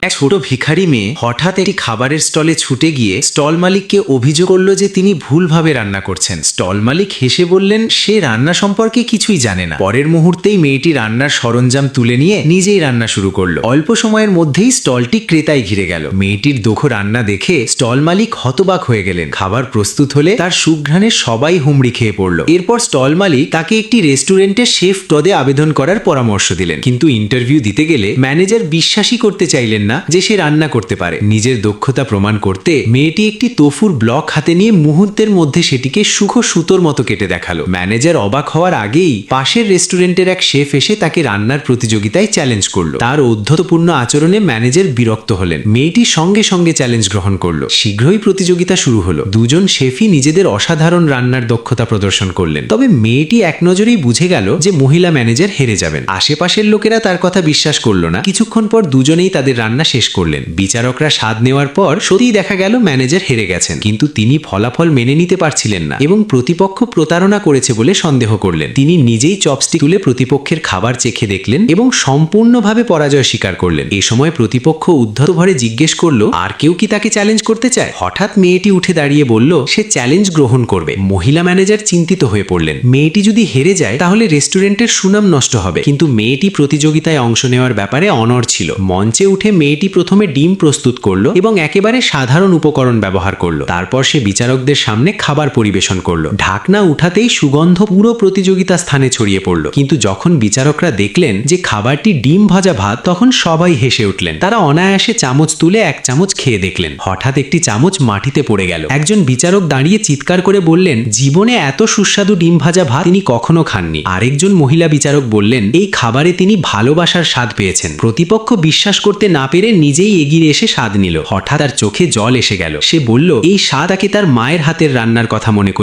এক ছোট ভিখারি মেয়ে হঠাৎ একটি খাবারের স্টলে ছুটে গিয়ে স্টল মালিককে অভিযোগ করলো যে তিনি ভুলভাবে রান্না করছেন। স্টল মালিক হেসে বললেন সে রান্না সম্পর্কে কিছুই জানে না। পরের মুহূর্তেই মেয়েটি রান্নার সরঞ্জাম তুলে নিয়ে নিজেই রান্না শুরু করলো। অল্প সময়ের মধ্যেই স্টলটি ক্রেতায় ঘিরে গেল। মেয়েটির দক্ষ রান্না দেখে স্টল মালিক হতবাক হয়ে গেলেন। খাবার প্রস্তুত হলে তার সুঘ্রাণে সবাই হুমড়ি খেয়ে পড়ল। এরপর স্টল মালিক তাকে একটি রেস্টুরেন্টের শেফ পদে আবেদন করার পরামর্শ দিলেন, কিন্তু ইন্টারভিউ দিতে গেলে ম্যানেজার বিশ্বাসই করতে চাইলেন না যে সে রান্না করতে পারে। নিজের দক্ষতা প্রমাণ করতে মেয়েটি একটি তোফুর ব্লক হাতে নিয়ে মুহূর্তের মধ্যে সেটিকে সূক্ষ্ম সুতোর মতো কেটে দেখালো। ম্যানেজার অবাক হওয়ার আগেই পাশের রেস্টুরেন্টের এক শেফ এসে তাকে রান্নার প্রতিযোগিতায় চ্যালেঞ্জ করলো। তার ঔদ্ধত্যপূর্ণ আচরণে ম্যানেজার বিরক্ত হলেন। মেয়েটি সঙ্গে সঙ্গে চ্যালেঞ্জ গ্রহণ করলো। শীঘ্রই প্রতিযোগিতা শুরু হলো। দুজন শেফই নিজেদের অসাধারণ রান্নার দক্ষতা প্রদর্শন করলেন। তবে মেয়েটি এক নজরেই বুঝে গেল যে মহিলা ম্যানেজার হেরে যাবেন। আশেপাশের লোকেরা তার কথা বিশ্বাস করলো না। কিছুক্ষণ পর দুজনেই তাদের রান্না শেষ করলেন। বিচারকরা স্বাদ নেওয়ার পর সত্যিই দেখা গেল ম্যানেজার হেরে গেছেন, কিন্তু তিনি ফলাফল মেনে নিতে পারছিলেন না এবং প্রতিপক্ষ প্রতারণা করেছে বলে সন্দেহ করলেন। তিনি নিজেই চপস্টিক তুলে প্রতিপক্ষের খাবার চেখে দেখলেন এবং সম্পূর্ণভাবে পরাজয় স্বীকার করলেন। এ সময় প্রতিপক্ষ উদ্ধত ভরে জিজ্ঞেস করলো আর কেউ কি তাকে চ্যালেঞ্জ করতে চায়। হঠাৎ মেয়েটি উঠে দাঁড়িয়ে বলল সে চ্যালেঞ্জ গ্রহণ করবে। মহিলা ম্যানেজার চিন্তিত হয়ে পড়লেন। মেয়েটি যদি হেরে যায় তাহলে রেস্টুরেন্টের সুনাম নষ্ট হবে, কিন্তু মেয়েটি প্রতিযোগিতায় অংশ নেওয়ার ব্যাপারে অনড় ছিল। মঞ্চে উঠে মেয়েটি প্রথমে ডিম প্রস্তুত করলো এবং একেবারে সাধারণ উপকরণ ব্যবহার করলো। তারপর সে বিচারকদের সামনে খাবার পরিবেশন করলো। ঢাকনা উঠাতেই সুগন্ধ পুরো প্রতিযোগিতা স্থানে ছড়িয়ে পড়লো। কিন্তু যখন বিচারকরা দেখলেন যে খাবারটি ডিম ভাজা ভাত, তখন সবাই হেসে উঠলেন। তারা অনায়াসে চামচ তুলে এক চামচ খেয়ে দেখলেন। হঠাৎ একটি চামচ মাটিতে পড়ে গেল। একজন বিচারক দাঁড়িয়ে চিৎকার করে বললেন জীবনে এত সুস্বাদু ডিম ভাজা ভাত তিনি কখনো খাননি। আরেকজন মহিলা বিচারক বললেন এই খাবারে তিনি ভালোবাসার স্বাদ পেয়েছেন। প্রতিপক্ষ বিশ্বাস করতে না পেরে নিজেই এগিয়ে এসে স্বাদ নিল। হঠাৎ তার চোখে জল এসে গেল। সে বলল এই স্বাদ তাকে তার মায়ের হাতের রান্নার কথা মনে